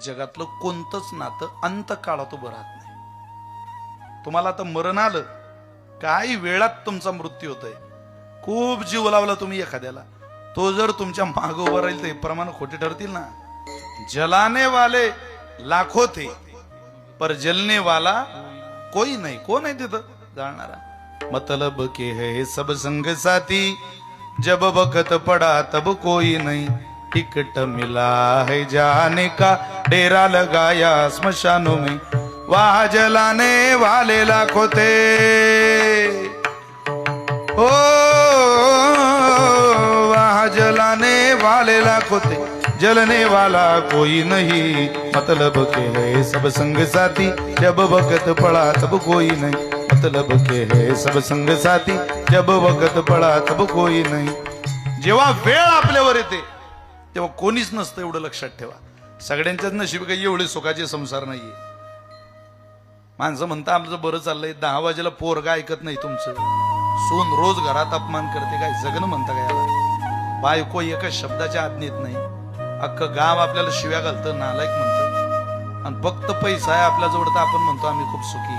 जगातलं कोणतंच नातं अंतकाळात उभं राहत नाही. तुम्हाला आता मरण आलं, काही वेळात तुमचा मृत्यू होतोय. खूप जीव लावला तुम्ही एखाद्याला, तो जर तुमच्या माग उभा राहील ते प्रमाण खोटे ठरतील ना. जलाने वाले लाखो थे पर जलने वाला कोई नहीं. कोण आहे तिथं जाणारा? मतलब के है सब संग साथी, जब वक्त पड़ा तब कोई नहीं. टिकट मिला है जाने का, डेरा लगाया स्मशानों में. वहां जलाने वाले लाखों थे, ओ वहां जलाने वाले लाखों थे, जलने वाला कोई नहीं. मतलब के है सब संग साथी, जब वक्त पड़ा तब कोई नहीं. मतलब के है सब संग साथी, जब वक्त पड़ा तब कोई नहीं. जेव्हा वेळ आपल्यावर येते तेव्हा कोणीच नसतं, एवढं लक्षात ठेवा. सगळ्यांच्याच नशीब काही एवढे सुखाचे संसार नाहीये. माणसं म्हणता आमचं बरं चाललंय, 10 वाजेला पोरगा ऐकत नाही तुमचं, सून रोज घरात अपमान करते, काय जगणं म्हणता काय याला? बायको एका शब्दाच्या आज्ञेत नाही, अख्खं गाव आपल्याला शिव्या घालतं, नालायक म्हणतं, आणि फक्त पैसा आहे आपल्याजवळ तर आपण म्हणतो आम्ही खूप सुखी.